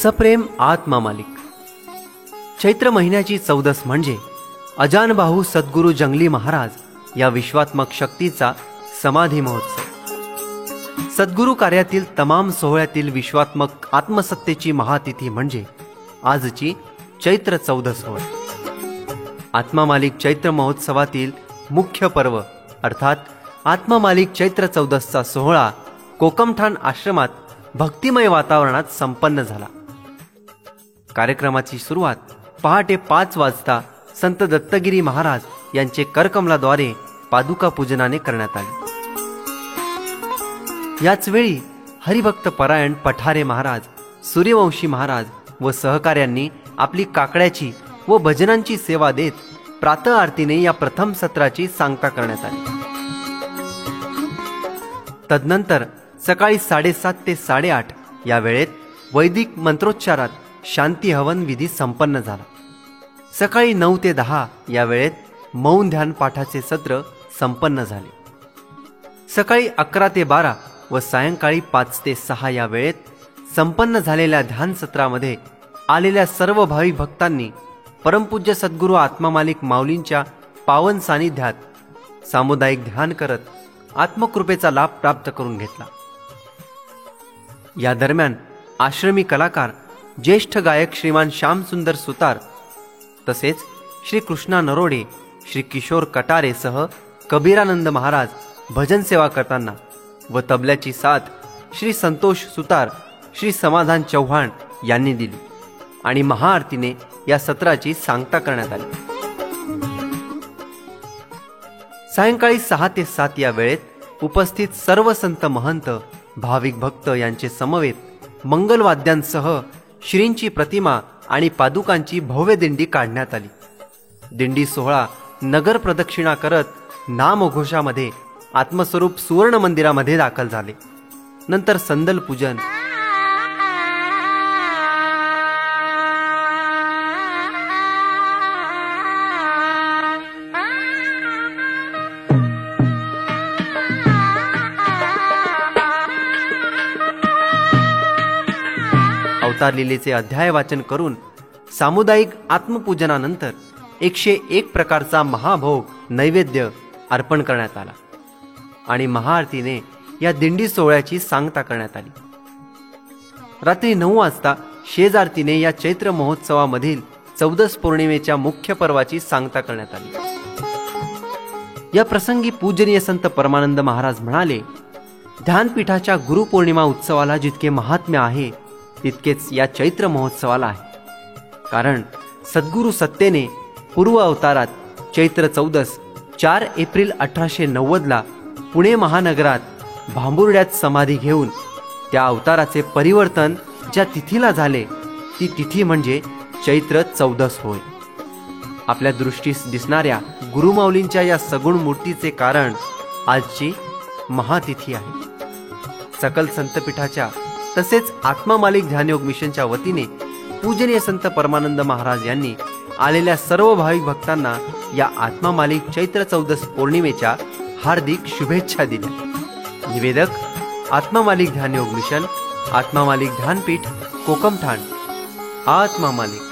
सप्रेम आत्मा मालिक. चैत्र महिन्याची चौदस म्हणजे अजानबाहू सद्गुरू जंगली महाराज या विश्वात्मक शक्तीचा समाधी महोत्सव. सद्गुरू कार्यातील तमाम सोहळ्यातील विश्वात्मक आत्मसत्तेची महातिथी म्हणजे आजची चैत्र चौदस होय. आत्मा मालिक चैत्र महोत्सवातील मुख्य पर्व अर्थात आत्मा मालिक चैत्र चौदसचा सोहळा कोकमठाण आश्रमात भक्तिमय वातावरणात संपन्न झाला. कार्यक्रमाची सुरुवात पहाटे 5 वाजता संत दत्तगिरी महाराज यांचे करकमलाद्वारे पादुका पूजनाने करण्यात आले. याच वेळी हरिभक्त परायण पठारे महाराज, सूर्यवंशी महाराज व सहकाऱ्यांनी आपली काकड्याची व भजनांची सेवा देत प्रातः आरतीने या प्रथम सत्राची सांगता करण्यात आली. तदनंतर सकाळी 7:30 ते 8:30 या वेळेत वैदिक मंत्रोच्चारात शांती हवन विधी संपन्न झाला. सकाळी 9 ते 10 या वेळेत मौन ध्यान पाठाचे सत्र संपन्न झाले. सकाळी 11 ते 12 व सायंकाळी 5 ते 6 या वेळेत संपन्न झालेल्या ध्यान सत्रामध्ये आलेल्या सर्व भाविक भक्तांनी परमपूज्य सद्गुरू आत्मा मालिक माऊलींच्या पावन सानिध्यात सामुदायिक ध्यान करत आत्मकृपेचा लाभ प्राप्त करून घेतला. या दरम्यान आश्रमी कलाकार ज्येष्ठ गायक श्रीमान श्यामसुंदर सुतार तसेच श्री कृष्णा नरोडे, श्री किशोर कटारे सह कबीरानंद महाराज भजन सेवा करताना व तबल्याची साथ श्री संतोष सुतार, श्री समाधान चव्हाण यांनी दिली आणि महाआरतीने या सत्राची सांगता करण्यात आली. सायंकाळी 6 ते 7 या वेळेत उपस्थित सर्व संत महंत, भाविक भक्त यांचे समवेत मंगलवाद्यांसह श्रींची प्रतिमा आणि पादुकांची भव्य दिंडी काढण्यात आली. दिंडी सोहळा नगर प्रदक्षिणा करत नामघोषामध्ये आत्मस्वरूप सुवर्ण मंदिरामध्ये दाखल झाले. नंतर संदल पूजन, अवतार लीलेचे अध्याय वाचन करून सामुदायिक आत्मपूजनानंतर 101 प्रकारचा महाभोग नैवेद्य अर्पण करण्यात आला आणि महाआरतीने या दिंडी सोहळ्याची सांगता करण्यात आली. रात्री 9 वाजता शेजारतीने या चैत्र महोत्सवामधील चौदस पौर्णिमेच्या मुख्य पर्वाची सांगता करण्यात आली. या प्रसंगी पूजनीय संत परमानंद महाराज म्हणाले, ध्यानपीठाच्या गुरुपौर्णिमा उत्सवाला जितके महात्म्य आहे तितकेच या चैत्र महोत्सवाला आहे. कारण सद्गुरू सत्तेने पूर्व अवतारात चैत्र चौदस 4 एप्रिल 1890 पुणे महानगरात भांबुर्ड्यात समाधी घेऊन त्या अवताराचे परिवर्तन ज्या तिथीला झाले ती तिथी म्हणजे चैत्र चौदस होय. आपल्या दृष्टीस दिसणाऱ्या गुरुमाऊलींच्या या सगुण मूर्तीचे कारण आजची महातिथी आहे. सकल संतपीठाच्या तसेच आत्मा मालिक ध्यानयोग मिशनच्या वतीने पूजनीय संत परमानंद महाराज यांनी आलेल्या सर्व भाविक भक्तांना या आत्मा मालिक चैत्र चौदस पौर्णिमेच्या हार्दिक शुभेच्छा दिल्या. निवेदक आत्मा मालिक ध्यानयोग मिशन, आत्मा मालिक ध्यानपीठ, कोकमठाण. आत्मा मालिक.